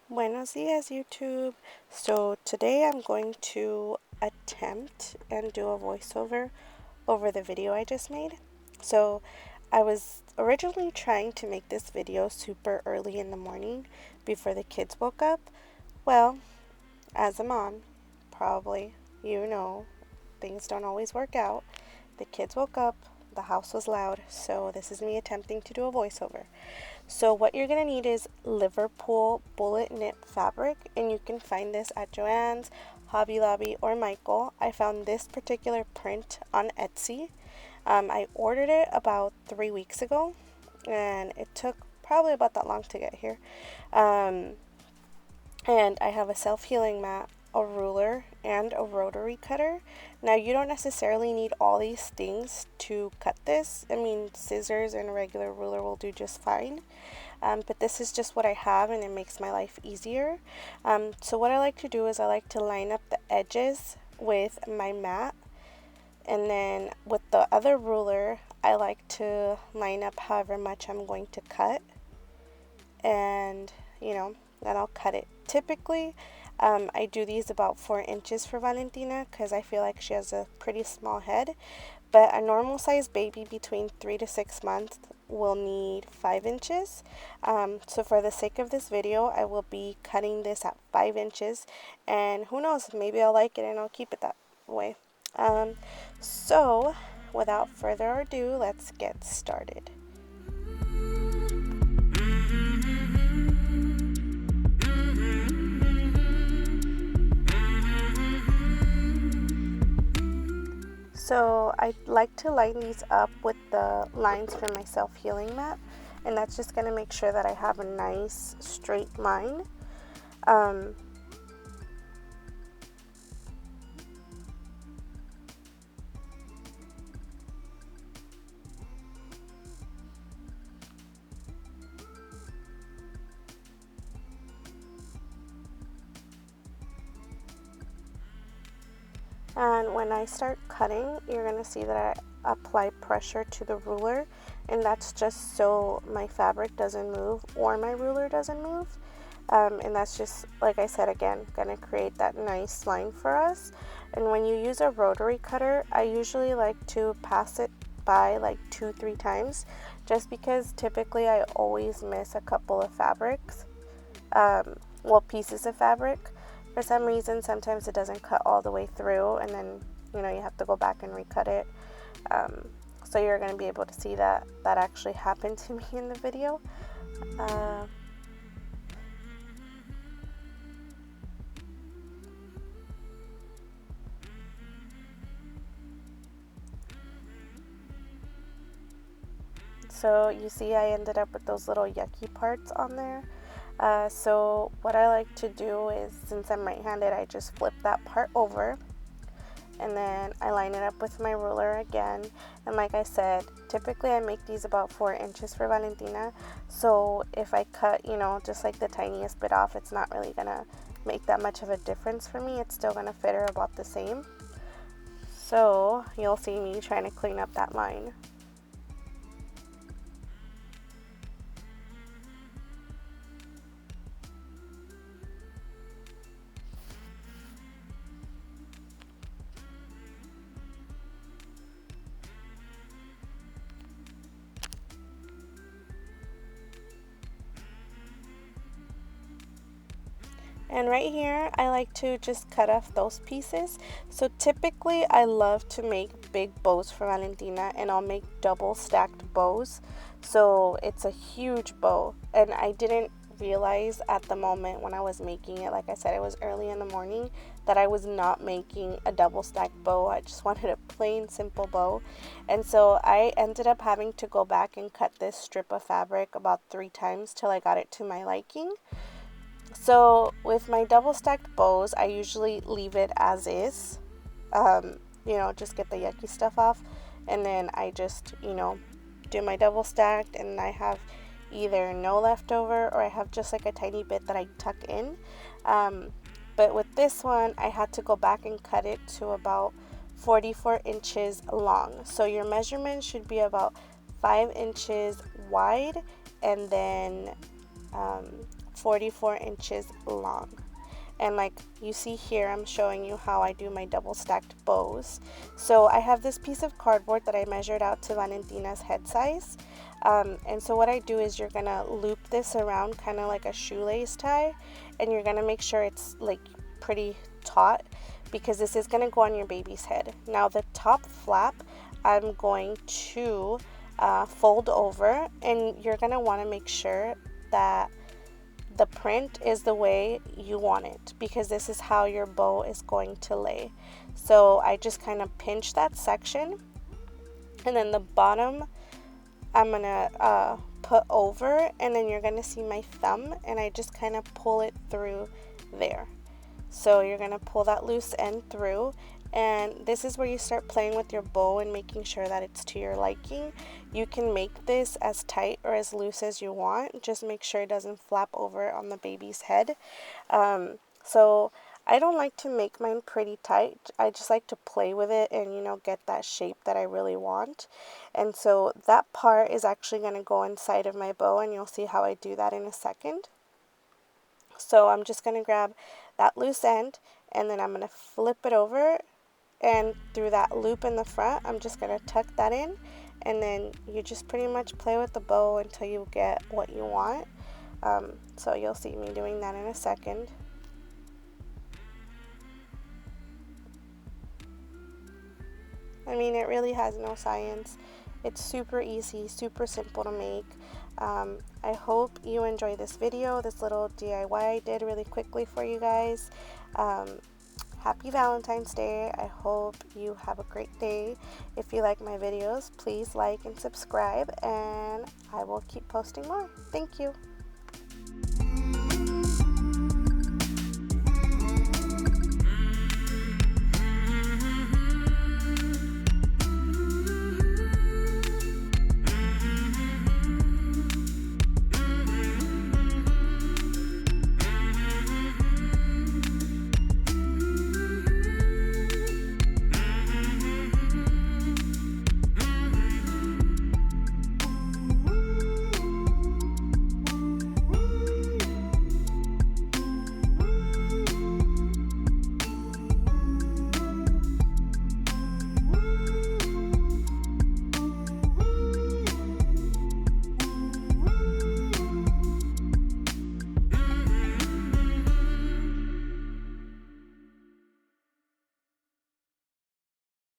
Buenos dias, YouTube. So today I'm going to attempt and do a voiceover over the video I just made. So I was originally trying to make this video super early in the morning before the kids woke up. Well, as a mom, probably things don't always work out. The kids woke up, the house was loud, so this is me attempting to do a voiceover. So what you're going to need is Liverpool bullet knit fabric, and you can find this at Joann's, Hobby Lobby, or Michael. I found this particular print on Etsy. I ordered it about 3 weeks ago, and it took probably about that long to get here. And I have a self-healing mat, a ruler, and a rotary cutter. Now, you don't necessarily need all these things to cut this. I mean, scissors and a regular ruler will do just fine. But this is just what I have, and it makes my life easier. So what I like to do is I like to line up the edges with my mat, and then with the other ruler, I like to line up however much I'm going to cut, and then I'll cut it. Typically, I do these about 4 inches for Valentina because I feel like she has a pretty small head. But a normal size baby between 3 to 6 months will need 5 inches. So for the sake of this video, I will be cutting this at 5 inches. And who knows, maybe I'll like it and I'll keep it that way. So without further ado, let's get started. So I like to line these up with the lines from my self-healing mat, and that's just going to make sure that I have a nice straight line. And when I start cutting, you're going to see that I apply pressure to the ruler, and that's just so my fabric doesn't move or my ruler doesn't move. And that's just, like I said again, going to create that nice line for us. And when you use a rotary cutter, I usually like to pass it by like 2-3 times, just because typically I always miss a couple of fabrics, pieces of fabric. For some reason, sometimes it doesn't cut all the way through, and then you have to go back and recut it. So you're going to be able to see that actually happened to me in the video. So you see I ended up with those little yucky parts on there. So what I like to do is, since I'm right-handed, I just flip that part over, and then I line it up with my ruler again. And like I said, typically I make these about 4 inches for Valentina. So if I cut, just like the tiniest bit off, it's not really gonna make that much of a difference for me. It's still gonna fit her about the same. So you'll see me trying to clean up that line. And right here, I like to just cut off those pieces. So typically, I love to make big bows for Valentina, and I'll make double stacked bows. So it's a huge bow, and I didn't realize at the moment when I was making it, like I said, it was early in the morning, that I was not making a double stacked bow. I just wanted a plain simple bow. And so I ended up having to go back and cut this strip of fabric about 3 times till I got it to my liking. So with my double stacked bows, I usually leave it as is, just get the yucky stuff off, and then I just, do my double stacked, and I have either no leftover or I have just like a tiny bit that I tuck in. But with this one, I had to go back and cut it to about 44 inches long. So your measurement should be about 5 inches wide, and then 44 inches long. And like you see here, I'm showing you how I do my double stacked bows. So I have this piece of cardboard that I measured out to Valentina's head size. And so what I do is you're gonna loop this around kind of like a shoelace tie, and you're gonna make sure it's like pretty taut, because this is gonna go on your baby's head. Now the top flap, I'm going to fold over, and you're gonna want to make sure that the print is the way you want it, because this is how your bow is going to lay. So I just kind of pinch that section, and then the bottom I'm gonna put over, and then you're gonna see my thumb, and I just kind of pull it through there. So you're gonna pull that loose end through, and this is where you start playing with your bow and making sure that it's to your liking. You can make this as tight or as loose as you want, just make sure it doesn't flap over on the baby's head. So I don't like to make mine pretty tight. I just like to play with it and, you know, get that shape that I really want. And so that part is actually going to go inside of my bow, and you'll see how I do that in a second. So I'm just going to grab that loose end, and then I'm going to flip it over, and through that loop in the front, I'm just going to tuck that in, and then you just pretty much play with the bow until you get what you want. So you'll see me doing that in a second. I mean, it really has no science. It's super easy, super simple to make. I hope you enjoy this video, this little DIY I did really quickly for you guys. Happy Valentine's Day. I hope you have a great day. If you like my videos, please like and subscribe, and I will keep posting more. Thank you.